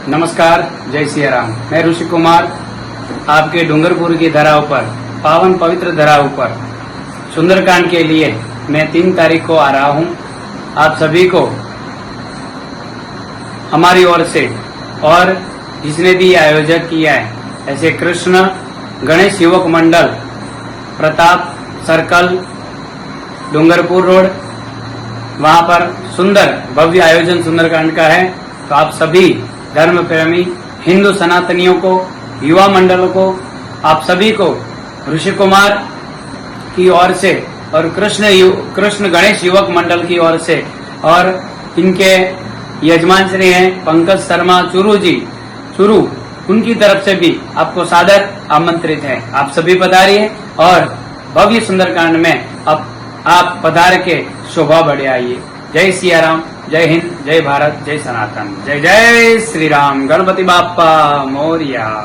नमस्कार, जय सिया राम। मैं ऋषि कुमार आपके डूंगरपुर की धराव पर, पावन पवित्र धराव पर सुंदरकांड के लिए मैं 3 तारीख को आ रहा हूं। आप सभी को हमारी ओर से और जिसने भी आयोजक किया है, ऐसे कृष्ण गणेश युवक मंडल, प्रताप सर्कल, डूंगरपुर रोड, वहां पर सुंदर भव्य आयोजन सुंदरकांड का है। तो आप सभी धर्म प्रेमी हिंदू सनातनियों को, युवा मंडलों को, आप सभी को ऋषि कुमार की ओर से और कृष्ण गणेश युवक मंडल की ओर से और इनके यजमान श्री हैं पंकज शर्मा चुरू, उनकी तरफ से भी आपको सादर आमंत्रित है। आप सभी पधारिए और भव्य सुंदरकांड में अब आप पधार के शोभा बढ़े आइए। जय सिया राम, जय हिंद, जय भारत, जय सनातन, जय जय श्री राम। गणपति बाप्पा मोरिया।